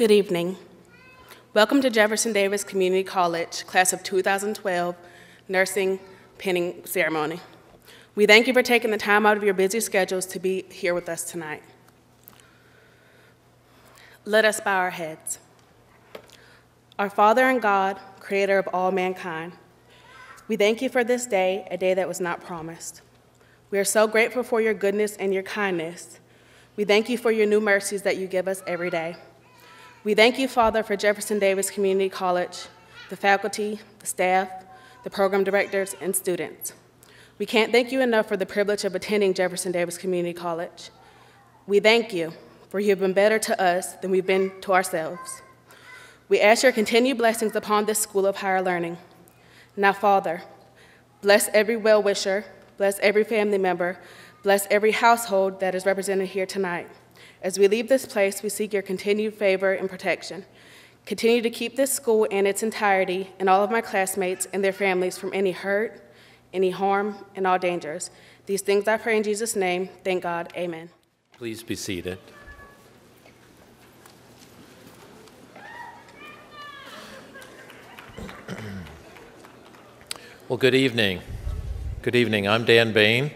Good evening. Welcome to Jefferson Davis Community College, Class of 2012, Nursing Pinning Ceremony. We thank you for taking the time out of your busy schedules to be here with us tonight. Let us bow our heads. Our Father and God, creator of all mankind, we thank you for this day, a day that was not promised. We are so grateful for your goodness and your kindness. We thank you for your new mercies that you give us every day. We thank you, Father, for Jefferson Davis Community College, the faculty, the staff, the program directors, and students. We can't thank you enough for the privilege of attending Jefferson Davis Community College. We thank you, for you have been better to us than we've been to ourselves. We ask your continued blessings upon this school of higher learning. Now, Father, bless every well-wisher, bless every family member, bless every household that is represented here tonight. As we leave this place, we seek your continued favor and protection. Continue to keep this school in its entirety and all of my classmates and their families from any hurt, any harm, and all dangers. These things I pray in Jesus' name. Thank God. Amen. Please be seated. Well, good evening. Good evening. I'm Dan Bain,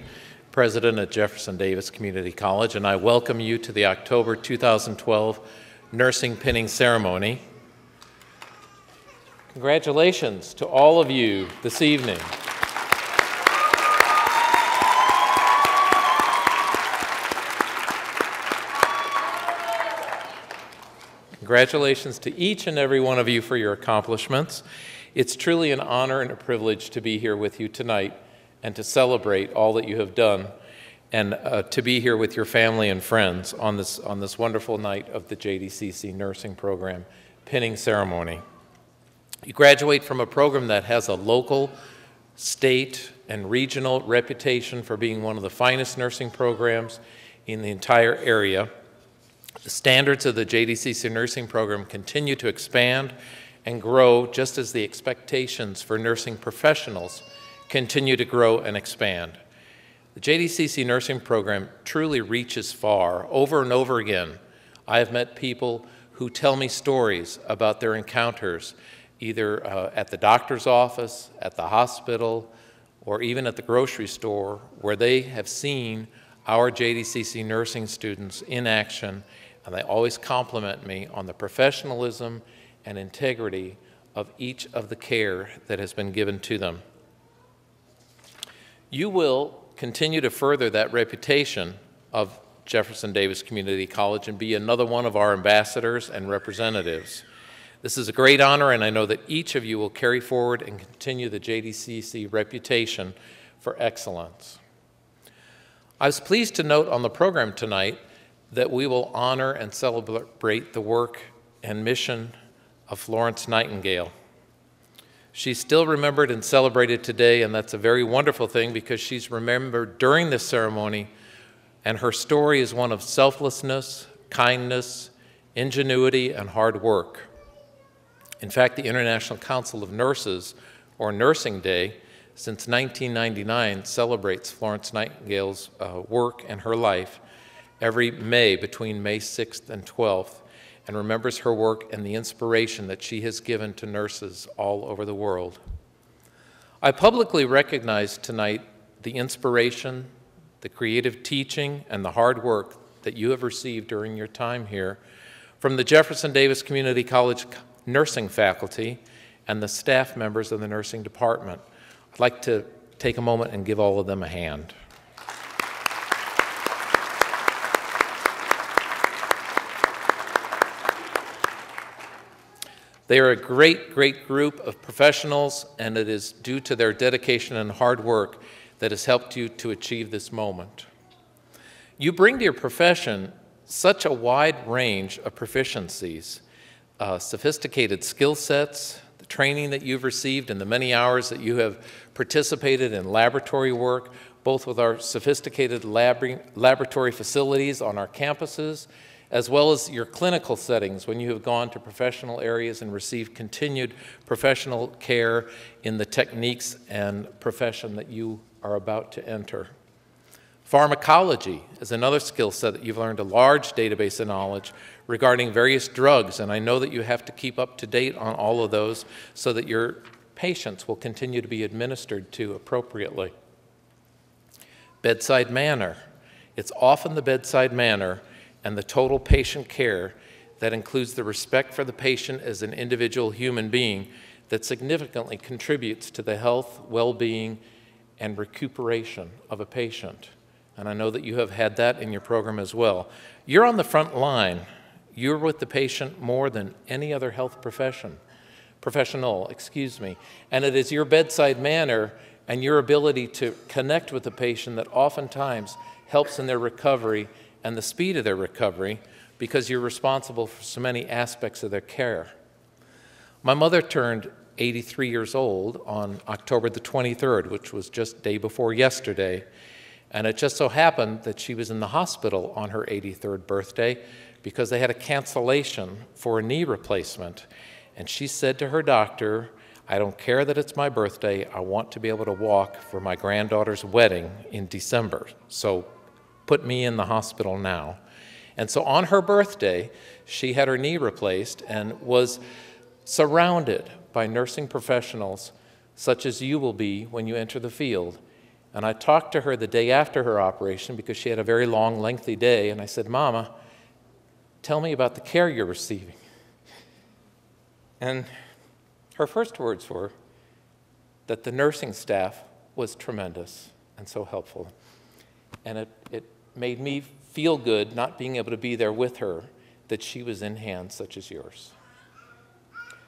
President at Jefferson Davis Community College, and I welcome you to the October 2012 Nursing Pinning Ceremony. Congratulations to all of you this evening. Congratulations to each and every one of you for your accomplishments. It's truly an honor and a privilege to be here with you tonight and to celebrate all that you have done, and to be here with your family and friends on this wonderful night of the JDCC Nursing Program Pinning Ceremony. You graduate from a program that has a local, state, and regional reputation for being one of the finest nursing programs in the entire area. The standards of the JDCC Nursing Program continue to expand and grow, just as the expectations for nursing professionals continue to grow and expand. The JDCC Nursing Program truly reaches far. Over and over again, I have met people who tell me stories about their encounters, either at the doctor's office, at the hospital, or even at the grocery store, where they have seen our JDCC nursing students in action, and they always compliment me on the professionalism and integrity of each of the care that has been given to them. You will continue to further that reputation of Jefferson Davis Community College and be another one of our ambassadors and representatives. This is a great honor, and I know that each of you will carry forward and continue the JDCC reputation for excellence. I was pleased to note on the program tonight that we will honor and celebrate the work and mission of Florence Nightingale. She's still remembered and celebrated today, and that's a very wonderful thing because she's remembered during this ceremony, and her story is one of selflessness, kindness, ingenuity, and hard work. In fact, the International Council of Nurses, or Nursing Day, since 1999 celebrates Florence Nightingale's work and her life every May between May 6th and 12th, and remembers her work and the inspiration that she has given to nurses all over the world. I publicly recognize tonight the inspiration, the creative teaching, and the hard work that you have received during your time here from the Jefferson Davis Community College nursing faculty and the staff members of the nursing department. I'd like to take a moment and give all of them a hand. They are a great, great group of professionals, and it is due to their dedication and hard work that has helped you to achieve this moment. You bring to your profession such a wide range of proficiencies, sophisticated skill sets, the training that you've received, and the many hours that you have participated in laboratory work, both with our sophisticated laboratory facilities on our campuses, as well as your clinical settings when you have gone to professional areas and received continued professional care in the techniques and profession that you are about to enter. Pharmacology is another skill set that you've learned a large database of knowledge regarding various drugs, and I know that you have to keep up to date on all of those so that your patients will continue to be administered to appropriately. Bedside manner. It's often the bedside manner and the total patient care that includes the respect for the patient as an individual human being that significantly contributes to the health, well-being, and recuperation of a patient. And I know that you have had that in your program as well. You're on the front line. You're with the patient more than any other health professional, and it is your bedside manner and your ability to connect with the patient that oftentimes helps in their recovery and the speed of their recovery because you're responsible for so many aspects of their care. My mother turned 83 years old on October the 23rd, which was just day before yesterday, and it just so happened that she was in the hospital on her 83rd birthday because they had a cancellation for a knee replacement. And she said to her doctor, "I don't care that it's my birthday, I want to be able to walk for my granddaughter's wedding in December, so put me in the hospital now." And so on her birthday, she had her knee replaced and was surrounded by nursing professionals such as you will be when you enter the field. And I talked to her the day after her operation because she had a very long, lengthy day, and I said, "Mama, tell me about the care you're receiving." And her first words were that the nursing staff was tremendous and so helpful. And it made me feel good not being able to be there with her, that she was in hands such as yours.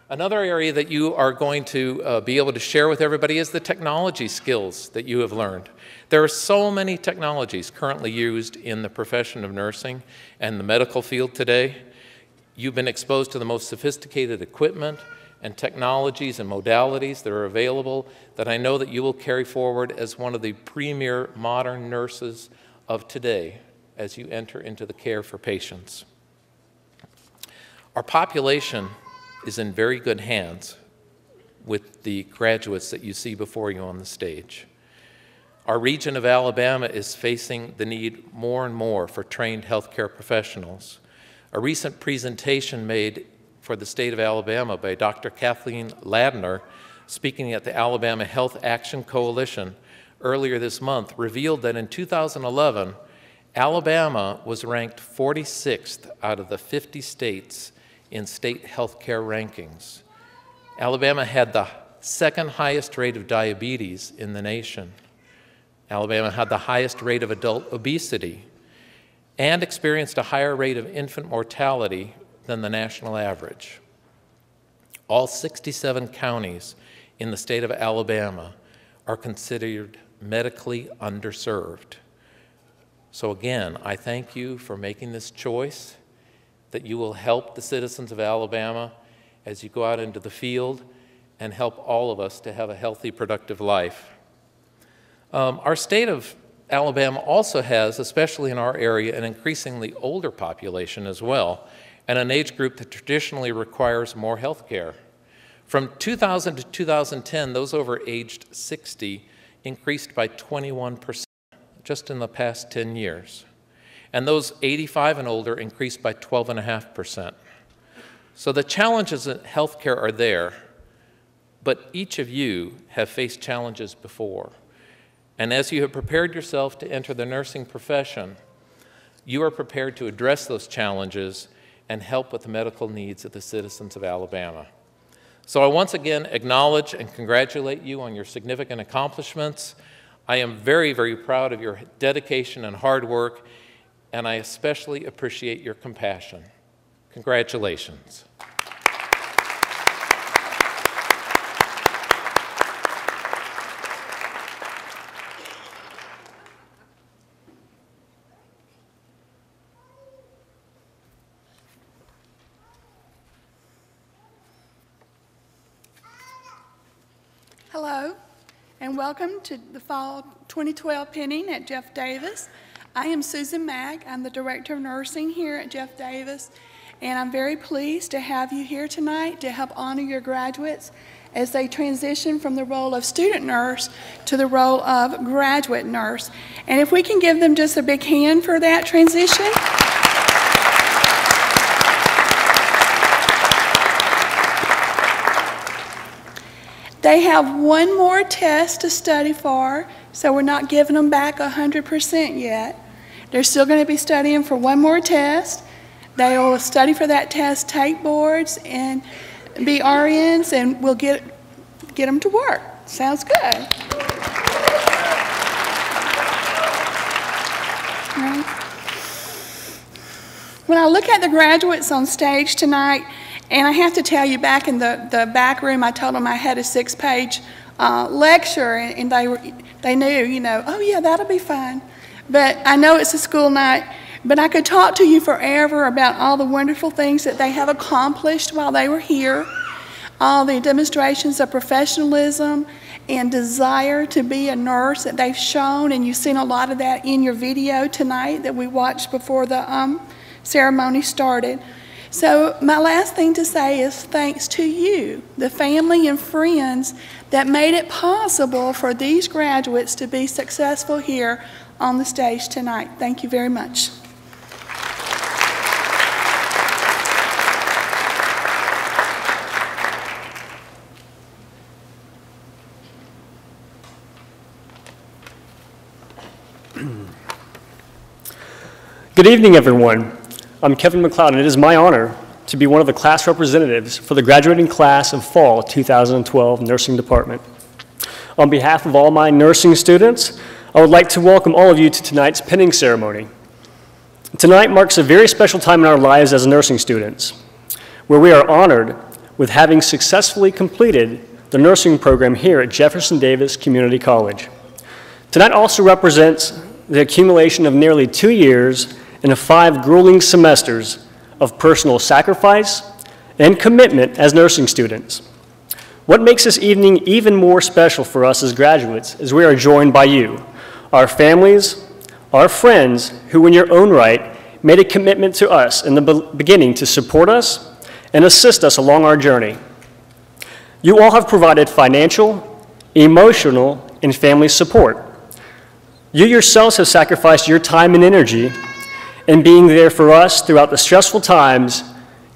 Another area that you are going to be able to share with everybody is the technology skills that you have learned. There are so many technologies currently used in the profession of nursing and the medical field today. You've been exposed to the most sophisticated equipment and technologies and modalities that are available that I know that you will carry forward as one of the premier modern nurses of today as you enter into the care for patients. Our population is in very good hands with the graduates that you see before you on the stage. Our region of Alabama is facing the need more and more for trained healthcare professionals. A recent presentation made for the state of Alabama by Dr. Kathleen Ladner, speaking at the Alabama Health Action Coalition earlier this month, revealed that in 2011, Alabama was ranked 46th out of the 50 states in state healthcare rankings. Alabama had the second highest rate of diabetes in the nation. Alabama had the highest rate of adult obesity and experienced a higher rate of infant mortality than the national average. All 67 counties in the state of Alabama are considered medically underserved. So again, I thank you for making this choice, that you will help the citizens of Alabama as you go out into the field and help all of us to have a healthy, productive life. Our state of Alabama also has, especially in our area, an increasingly older population as well, and an age group that traditionally requires more health care. From 2000 to 2010, those over aged 60 increased by 21% just in the past 10 years. And those 85 and older increased by 12.5%. So the challenges in healthcare are there, but each of you have faced challenges before. And as you have prepared yourself to enter the nursing profession, you are prepared to address those challenges and help with the medical needs of the citizens of Alabama. So I once again acknowledge and congratulate you on your significant accomplishments. I am very, very proud of your dedication and hard work, and I especially appreciate your compassion. Congratulations. Hello, and welcome to the Fall 2012 pinning at Jeff Davis. I am Susan Mack. I'm the Director of Nursing here at Jeff Davis, and I'm very pleased to have you here tonight to help honor your graduates as they transition from the role of student nurse to the role of graduate nurse. And if we can give them just a big hand for that transition. They have one more test to study for, so we're not giving them back 100% yet. They're still going to be studying for one more test. They will study for that test, take boards, and be RNs, and we'll get them to work. Sounds good. When I look at the graduates on stage tonight, and I have to tell you, back in the back room, I told them I had a 6-page lecture, and they knew, you know, oh yeah, that'll be fun. But I know it's a school night, but I could talk to you forever about all the wonderful things that they have accomplished while they were here, all the demonstrations of professionalism and desire to be a nurse that they've shown, and you've seen a lot of that in your video tonight that we watched before the ceremony started. So my last thing to say is thanks to you, the family and friends that made it possible for these graduates to be successful here on the stage tonight. Thank you very much. Good evening, everyone. I'm Kevin McLeod, and it is my honor to be one of the class representatives for the graduating class of Fall 2012 Nursing Department. On behalf of all my nursing students, I would like to welcome all of you to tonight's pinning ceremony. Tonight marks a very special time in our lives as nursing students, where we are honored with having successfully completed the nursing program here at Jefferson Davis Community College. Tonight also represents the accumulation of nearly 2 years and 5 grueling semesters of personal sacrifice and commitment as nursing students. What makes this evening even more special for us as graduates is we are joined by you, our families, our friends, who in your own right made a commitment to us in the beginning to support us and assist us along our journey. You all have provided financial, emotional, and family support. You yourselves have sacrificed your time and energy in being there for us throughout the stressful times,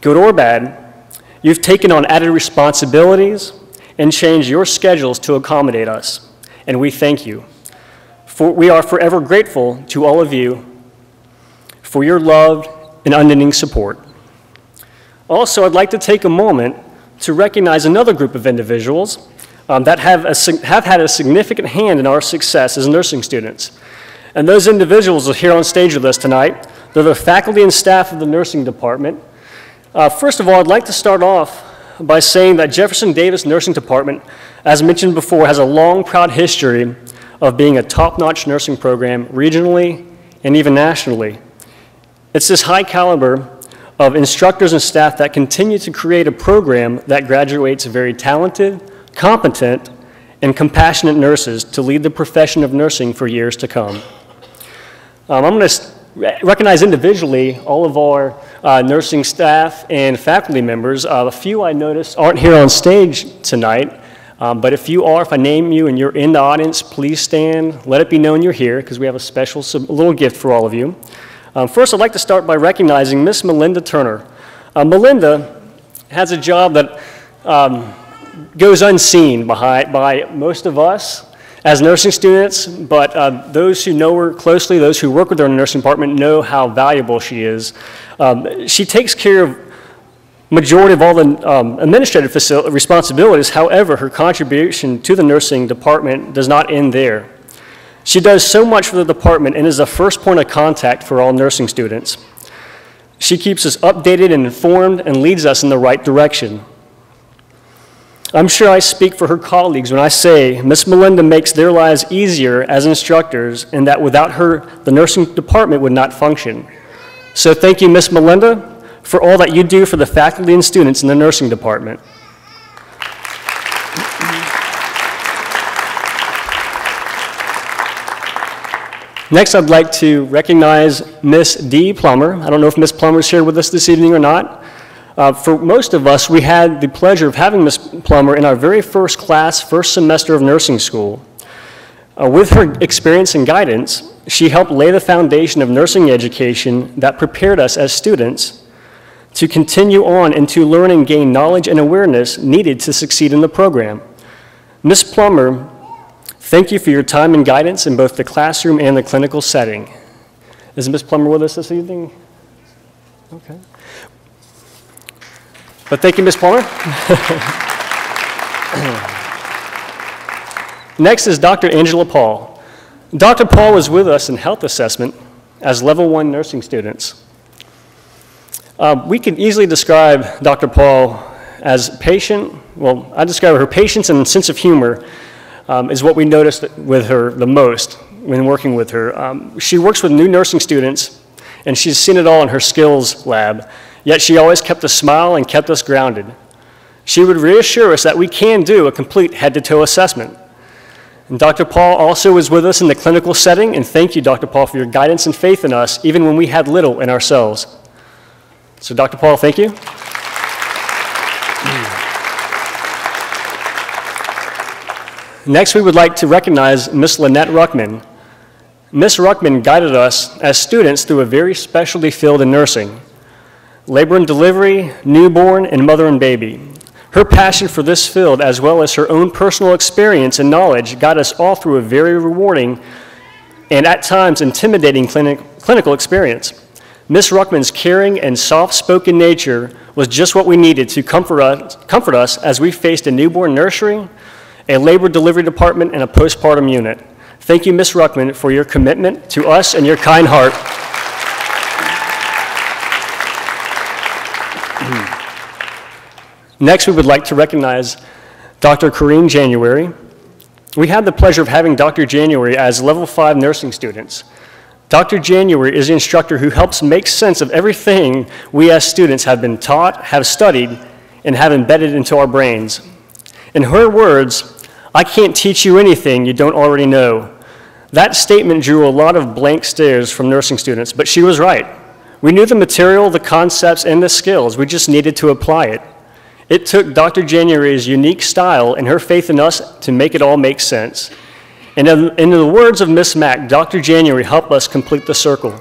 good or bad. You've taken on added responsibilities and changed your schedules to accommodate us, and we thank you. We are forever grateful to all of you for your love and unending support. Also, I'd like to take a moment to recognize another group of individuals that have had a significant hand in our success as nursing students. And those individuals are here on stage with us tonight. They're the faculty and staff of the nursing department. First of all, I'd like to start off by saying that Jefferson Davis Nursing Department, as mentioned before, has a long, proud history of being a top-notch nursing program regionally and even nationally. It's this high caliber of instructors and staff that continue to create a program that graduates very talented, competent, and compassionate nurses to lead the profession of nursing for years to come. I'm going to recognize individually all of our nursing staff and faculty members. A few I noticed aren't here on stage tonight, but if you are, if I name you and you're in the audience, please stand. Let it be known you're here, because we have a little gift for all of you. First, I'd like to start by recognizing Miss Melinda Turner. Melinda has a job that goes unseen by most of us as nursing students, but those who know her closely, those who work with her in the nursing department, know how valuable she is. She takes care of majority of all the administrative responsibilities. However, her contribution to the nursing department does not end there. She does so much for the department and is the first point of contact for all nursing students. She keeps us updated and informed and leads us in the right direction. I'm sure I speak for her colleagues when I say Miss Melinda makes their lives easier as instructors, and that without her, the nursing department would not function. So thank you, Miss Melinda, for all that you do for the faculty and students in the nursing department. Next, I'd like to recognize Miss Dee Plummer. I don't know if Miss Plummer is here with us this evening or not. For most of us, we had the pleasure of having Ms. Plummer in our very first class, first semester of nursing school. With her experience and guidance, she helped lay the foundation of nursing education that prepared us as students to continue on and to learn and gain knowledge and awareness needed to succeed in the program. Ms. Plummer, thank you for your time and guidance in both the classroom and the clinical setting. Is Ms. Plummer with us this evening? Okay. But thank you, Ms. Plummer. Next is Dr. Angela Paul. Dr. Paul was with us in health assessment as level 1 nursing students. We can easily describe Dr. Paul as patient. Well, I describe her patience and sense of humor is what we noticed with her the most when working with her. She works with new nursing students, and she's seen it all in her skills lab, yet she always kept a smile and kept us grounded. She would reassure us that we can do a complete head-to-toe assessment. And Dr. Paul also was with us in the clinical setting, and thank you, Dr. Paul, for your guidance and faith in us, even when we had little in ourselves. So, Dr. Paul, thank you. Next, we would like to recognize Ms. Lynette Ruckman. Ms. Ruckman guided us as students through a very specialty field in nursing: labor and delivery, newborn, and mother and baby. Her passion for this field, as well as her own personal experience and knowledge, got us all through a very rewarding and at times intimidating clinical experience. Ms. Ruckman's caring and soft-spoken nature was just what we needed to comfort us as we faced a newborn nursery, a labor delivery department, and a postpartum unit. Thank you, Ms. Ruckman, for your commitment to us and your kind heart. Next, we would like to recognize Dr. Corrine January. We had the pleasure of having Dr. January as level 5 nursing students. Dr. January is the instructor who helps make sense of everything we as students have been taught, have studied, and have embedded into our brains. In her words, "I can't teach you anything you don't already know." That statement drew a lot of blank stares from nursing students, but she was right. We knew the material, the concepts, and the skills. We just needed to apply it. It took Dr. January's unique style and her faith in us to make it all make sense. And in the words of Ms. Mack, Dr. January helped us complete the circle.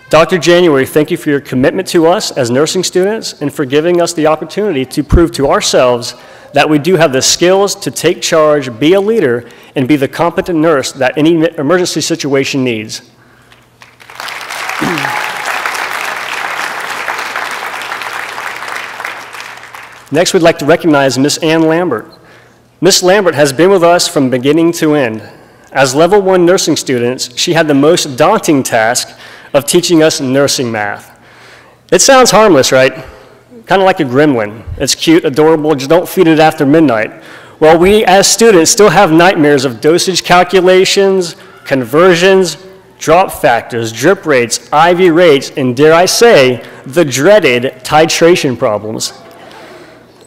Dr. January, thank you for your commitment to us as nursing students and for giving us the opportunity to prove to ourselves that we do have the skills to take charge, be a leader, and be the competent nurse that any emergency situation needs. Next, we'd like to recognize Ms. Ann Lambert. Ms. Lambert has been with us from beginning to end. As level 1 nursing students, she had the most daunting task of teaching us nursing math. It sounds harmless, right? Kind of like a gremlin. It's cute, adorable, just don't feed it after midnight. Well, we as students still have nightmares of dosage calculations, conversions, drop factors, drip rates, IV rates, and dare I say, the dreaded titration problems.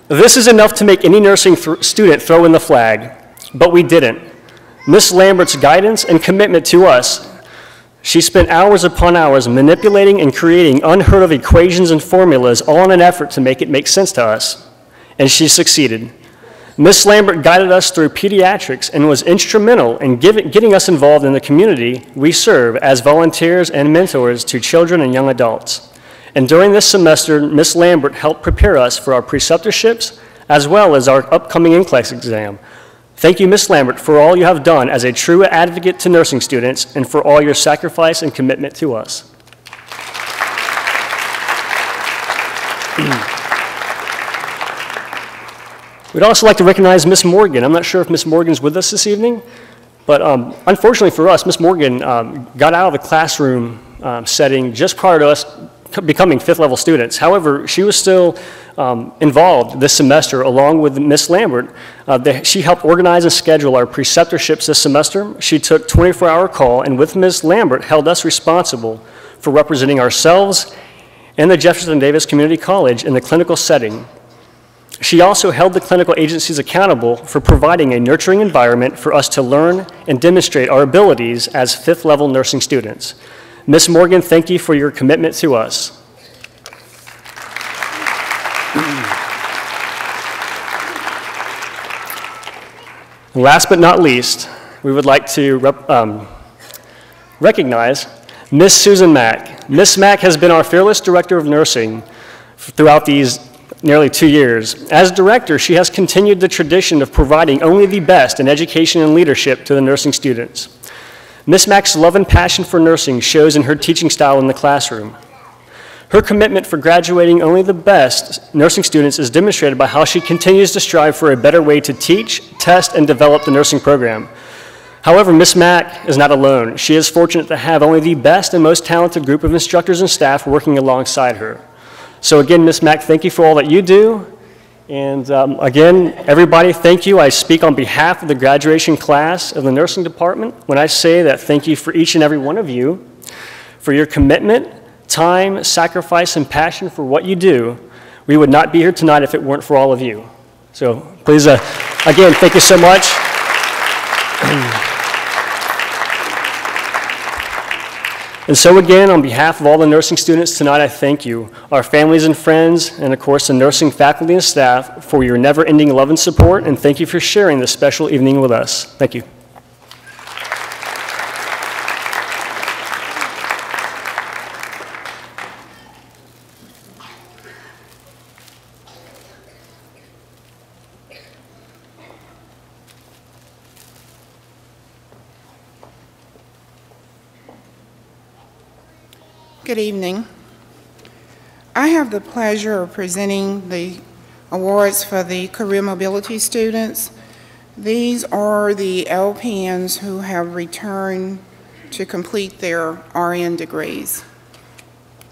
This is enough to make any nursing student throw in the flag, but we didn't. Ms. Lambert's guidance and commitment to us, she spent hours upon hours manipulating and creating unheard of equations and formulas, all in an effort to make it make sense to us, and she succeeded. Ms. Lambert guided us through pediatrics and was instrumental in getting us involved in the community we serve as volunteers and mentors to children and young adults. And during this semester, Ms. Lambert helped prepare us for our preceptorships as well as our upcoming NCLEX exam. Thank you, Ms. Lambert, for all you have done as a true advocate to nursing students and for all your sacrifice and commitment to us. We'd also like to recognize Ms. Morgan. I'm not sure if Ms. Morgan's with us this evening, but unfortunately for us, Ms. Morgan got out of the classroom setting just prior to us becoming 5th level students. However, she was still involved this semester along with Ms. Lambert. She helped organize and schedule our preceptorships this semester. She took 24-hour call and with Ms. Lambert held us responsible for representing ourselves and the Jefferson Davis Community College in the clinical setting. She also held the clinical agencies accountable for providing a nurturing environment for us to learn and demonstrate our abilities as 5th level nursing students. Ms. Morgan, thank you for your commitment to us. And last but not least, we would like to recognize Miss Susan Mack. Miss Mack has been our fearless director of nursing throughout these nearly 2 years. As director, she has continued the tradition of providing only the best in education and leadership to the nursing students. Miss Mack's love and passion for nursing shows in her teaching style in the classroom. Her commitment for graduating only the best nursing students is demonstrated by how she continues to strive for a better way to teach, test, and develop the nursing program. However, Miss Mack is not alone. She is fortunate to have only the best and most talented group of instructors and staff working alongside her. So again, Miss Mack, thank you for all that you do. And again, everybody, thank you. I speak on behalf of the graduation class of the nursing department when I say that thank you for each and every one of you for your commitment, time, sacrifice, and passion for what you do. We would not be here tonight if it weren't for all of you. So please, again, thank you so much. And so again, on behalf of all the nursing students tonight, I thank you, our families and friends, and of course the nursing faculty and staff for your never-ending love and support, and thank you for sharing this special evening with us. Thank you. Good evening. I have the pleasure of presenting the awards for the career mobility students. These are the LPNs who have returned to complete their RN degrees.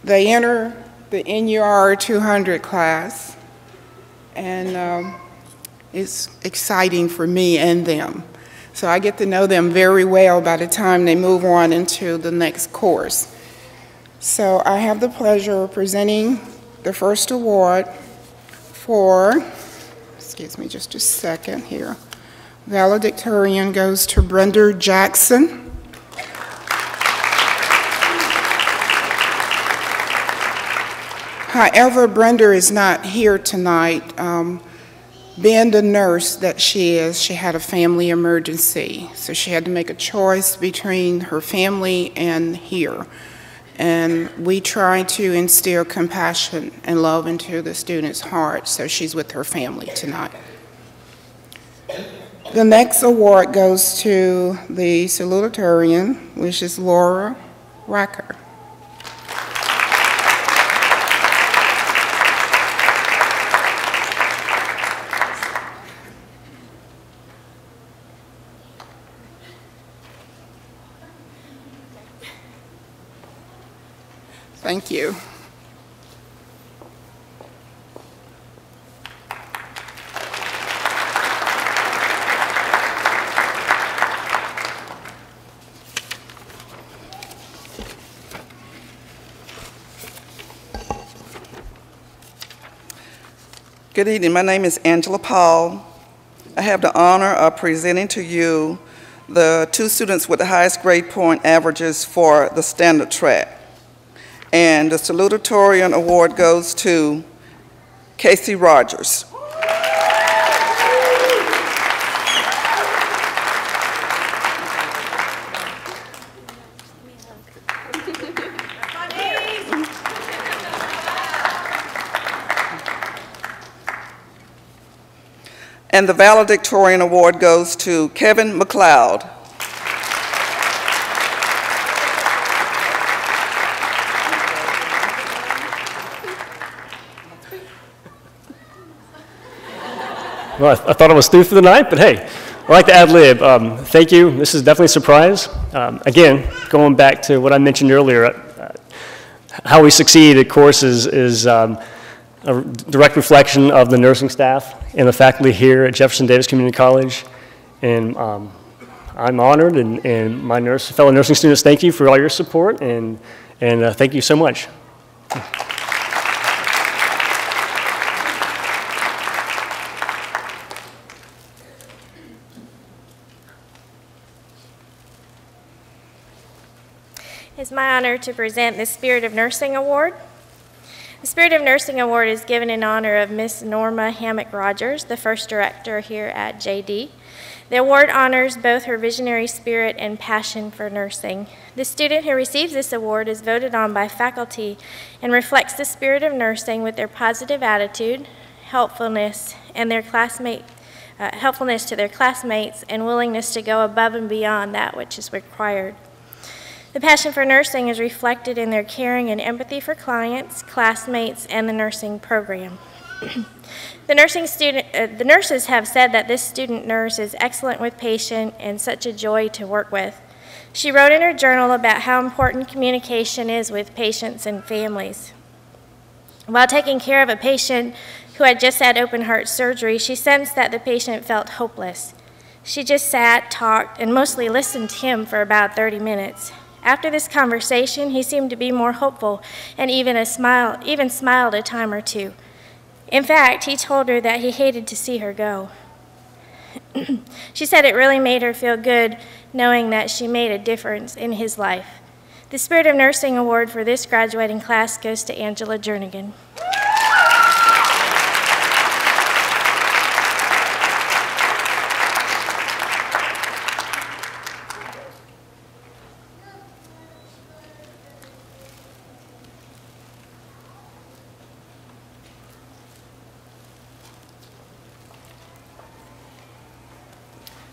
They enter the NUR 200 class, and it's exciting for me and them. So I get to know them very well by the time they move on into the next course. So I have the pleasure of presenting the first award for, excuse me just a second here, valedictorian goes to Brenda Jackson. However, Brenda is not here tonight. Being the nurse that she is, she had a family emergency, so she had to make a choice between her family and here. And we try to instill compassion and love into the student's heart, so she's with her family tonight. The next award goes to the salutatorian, which is Laura Racker. Thank you. Good evening. My name is Angela Paul. I have the honor of presenting to you the 2 students with the highest grade point averages for the standard track. And the salutatorian award goes to Casey Rogers. And the valedictorian award goes to Kevin McLeod. Well, I thought I was through for the night, but hey, I like to ad-lib. Thank you. This is definitely a surprise. Again, going back to what I mentioned earlier, how we succeed, of course, is a direct reflection of the nursing staff and the faculty here at Jefferson Davis Community College. And I'm honored, and my fellow nursing students, thank you for all your support, and thank you so much. It's my honor to present the Spirit of Nursing Award. The Spirit of Nursing Award is given in honor of Miss Norma Hammock Rogers, the first director here at JD. The award honors both her visionary spirit and passion for nursing. The student who receives this award is voted on by faculty and reflects the spirit of nursing with their positive attitude, helpfulness, and helpfulness to their classmates, and willingness to go above and beyond that which is required. The passion for nursing is reflected in their caring and empathy for clients, classmates, and the nursing program. The nurses have said that this student nurse is excellent with patients and such a joy to work with. She wrote in her journal about how important communication is with patients and families. While taking care of a patient who had just had open heart surgery, she sensed that the patient felt hopeless. She just sat, talked, and mostly listened to him for about 30 minutes. After this conversation, he seemed to be more hopeful and even smiled a time or two. In fact, he told her that he hated to see her go. She said it really made her feel good knowing that she made a difference in his life. The Spirit of Nursing Award for this graduating class goes to Angela Jernigan.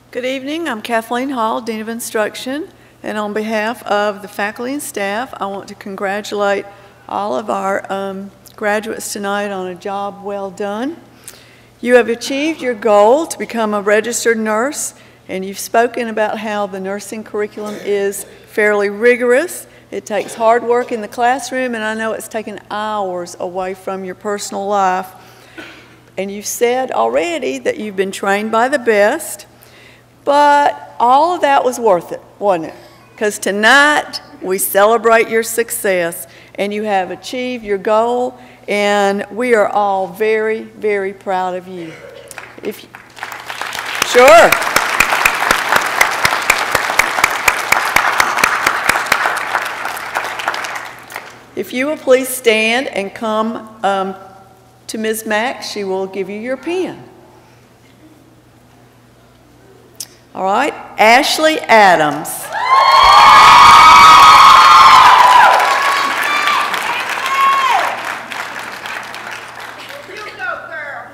Good evening. I'm Kathleen Hall, Dean of Instruction, and on behalf of the faculty and staff, I want to congratulate all of our graduates tonight on a job well done. You have achieved your goal to become a registered nurse, and you've spoken about how the nursing curriculum is fairly rigorous. It takes hard work in the classroom, and I know it's taken hours away from your personal life. And you've said already that you've been trained by the best. But all of that was worth it, wasn't it? Because tonight we celebrate your success and you have achieved your goal, and we are all very, very proud of you. Sure. If you will please stand and come to Ms. Mack, she will give you your pen. All right, Ashley Adams. You go, girl.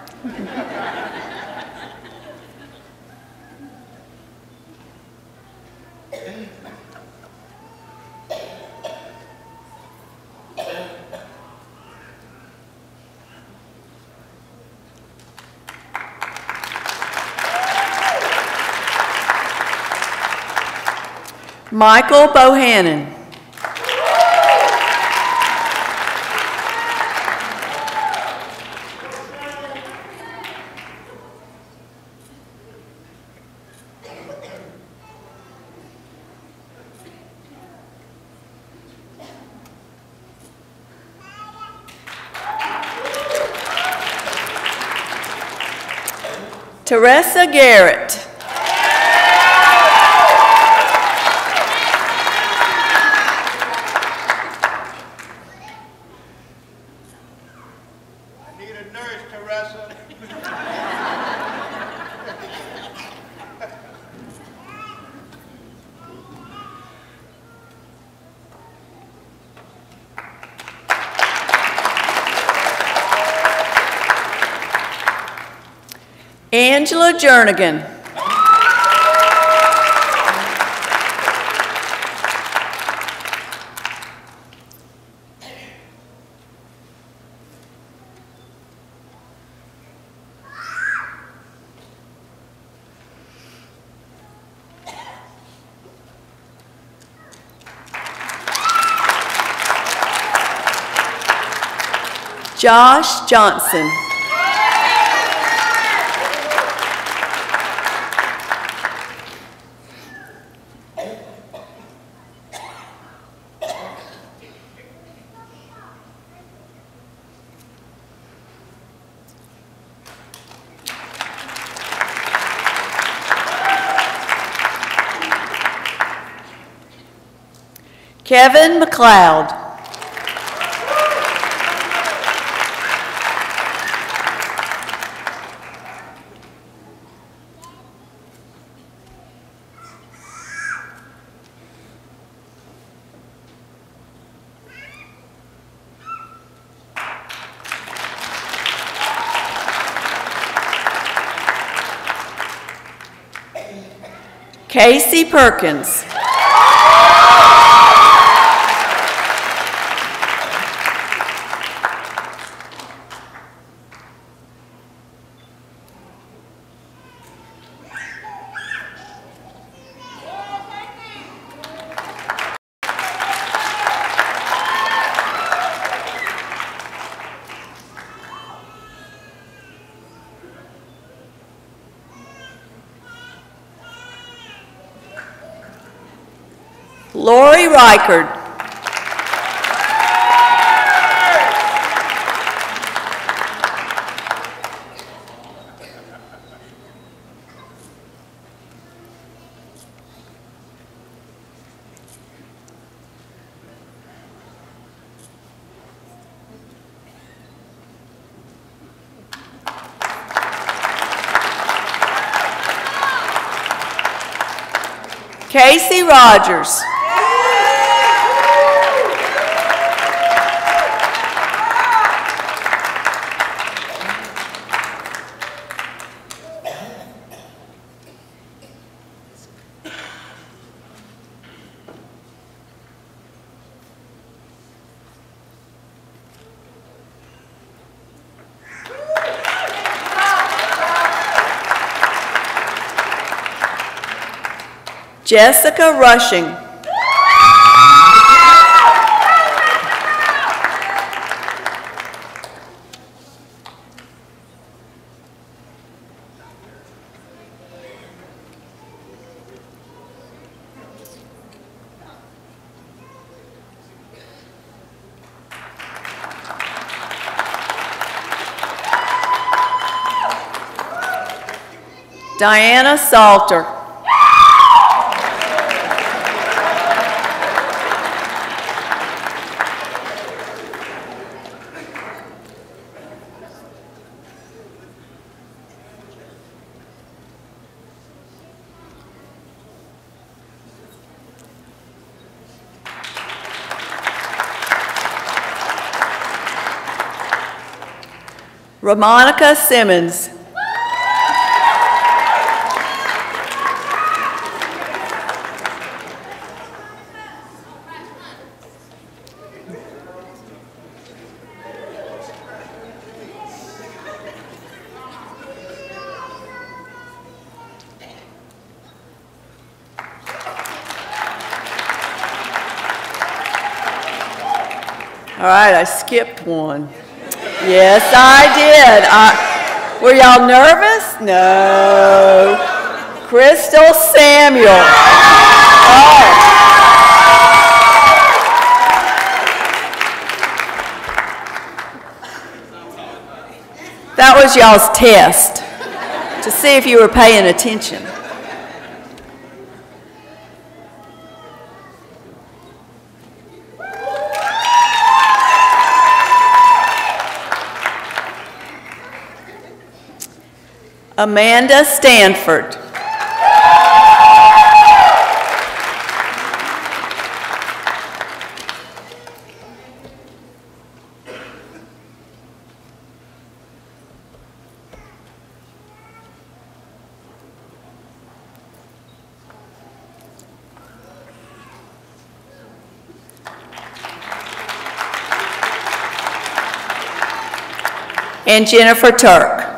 Michael Bohannon. Teresa Garrett. Angela Jernigan. Josh Johnson. Kevin McLeod. Casey Perkins. Lori Reichard. Casey Rogers. Jessica Rushing. Diana Salter. Ramonica Simmons. All right, I skipped one. Yes, I did. Were y'all nervous? No. Crystal Samuel. Oh. That was y'all's test to see if you were paying attention. Amanda Stanford. And Jennifer Turk.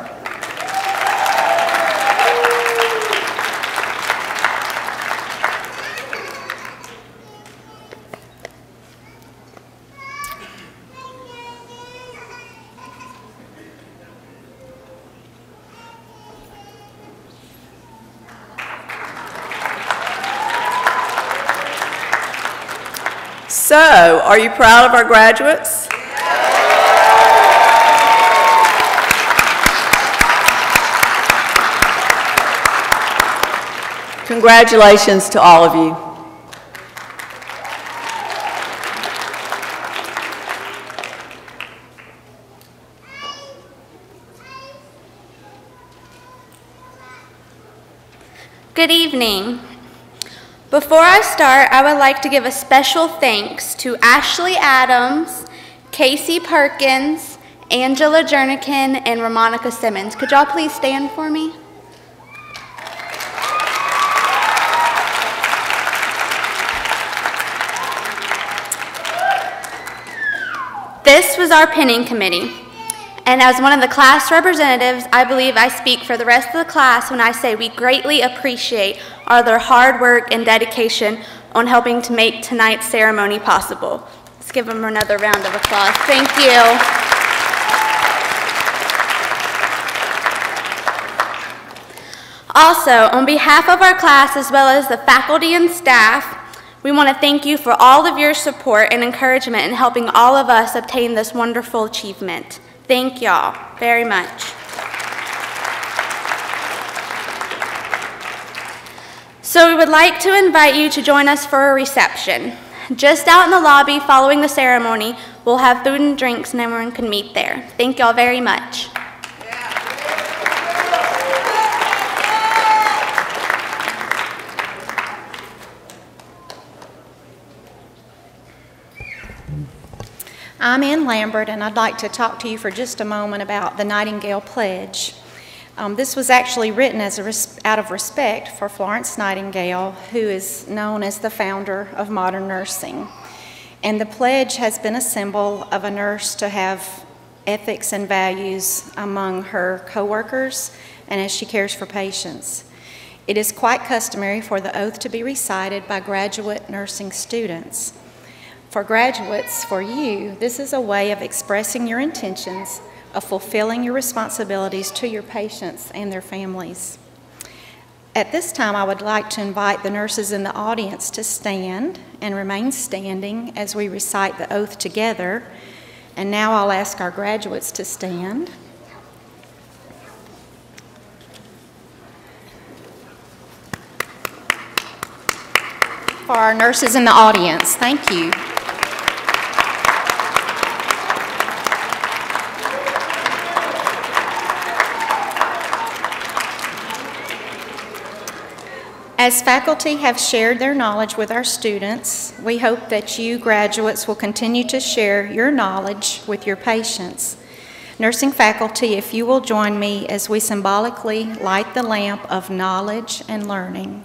So, are you proud of our graduates? Congratulations to all of you. Good evening. Before I start, I would like to give a special thanks to Ashley Adams, Casey Perkins, Angela Jernigan, and Ramonica Simmons. Could y'all please stand for me? This was our pinning committee. And as one of the class representatives, I believe I speak for the rest of the class when I say we greatly appreciate all their hard work and dedication on helping to make tonight's ceremony possible. Let's give them another round of applause. Thank you. Also, on behalf of our class as well as the faculty and staff, we want to thank you for all of your support and encouragement in helping all of us obtain this wonderful achievement. Thank y'all very much. So we would like to invite you to join us for a reception. Just out in the lobby following the ceremony, we'll have food and drinks and everyone can meet there. Thank y'all very much. I'm Ann Lambert, and I'd like to talk to you for just a moment about the Nightingale Pledge. This was actually written out of respect for Florence Nightingale, who is known as the founder of modern nursing. And the pledge has been a symbol of a nurse to have ethics and values among her coworkers and as she cares for patients. It is quite customary for the oath to be recited by graduate nursing students. For graduates, for you, this is a way of expressing your intentions of fulfilling your responsibilities to your patients and their families. At this time, I would like to invite the nurses in the audience to stand and remain standing as we recite the oath together. And now I'll ask our graduates to stand. For our nurses in the audience, thank you. As faculty have shared their knowledge with our students, we hope that you graduates will continue to share your knowledge with your patients. Nursing faculty, if you will join me as we symbolically light the lamp of knowledge and learning.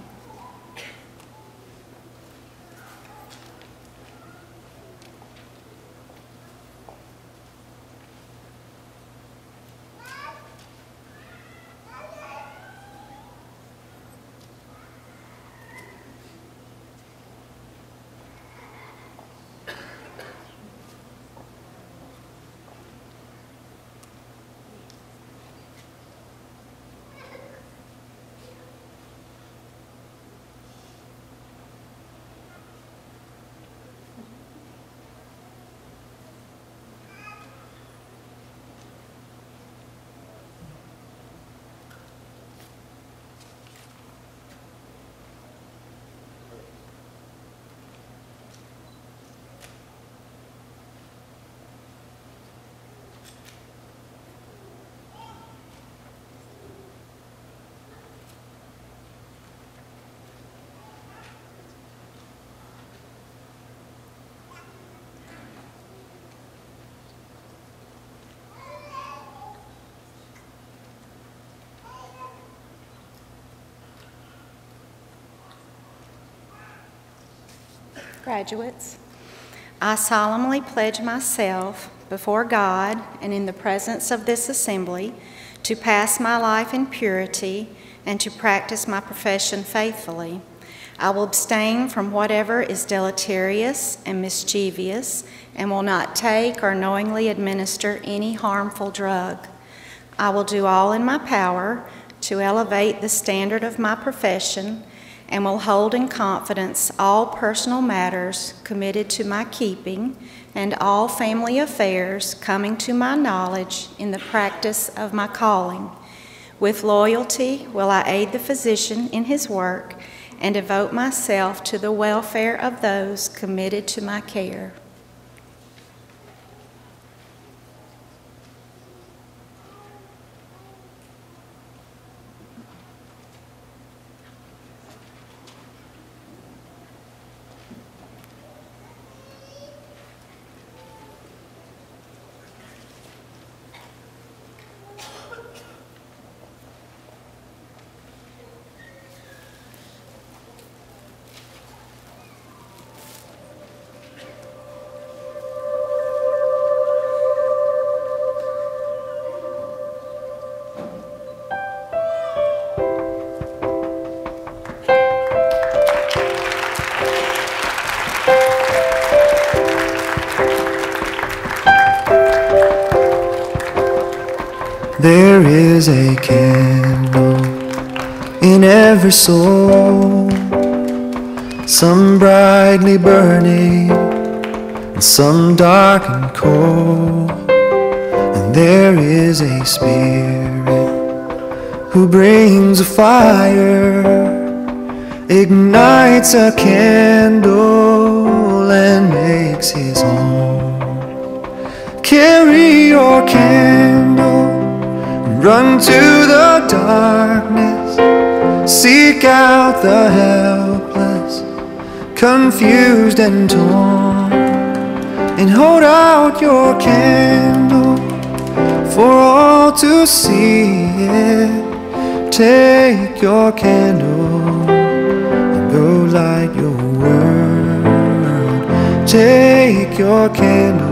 Graduates, I solemnly pledge myself before God and in the presence of this assembly to pass my life in purity and to practice my profession faithfully. I will abstain from whatever is deleterious and mischievous and will not take or knowingly administer any harmful drug. I will do all in my power to elevate the standard of my profession and will hold in confidence all personal matters committed to my keeping and all family affairs coming to my knowledge in the practice of my calling. With loyalty will I aid the physician in his work and devote myself to the welfare of those committed to my care. There is a candle in every soul, some brightly burning and some dark and cold. And there is a spirit who brings a fire, ignites a candle and makes his home. Carry your candle, run to the darkness, seek out the helpless, confused and torn, and hold out your candle for all to see it. Take your candle and go light your world. Take your candle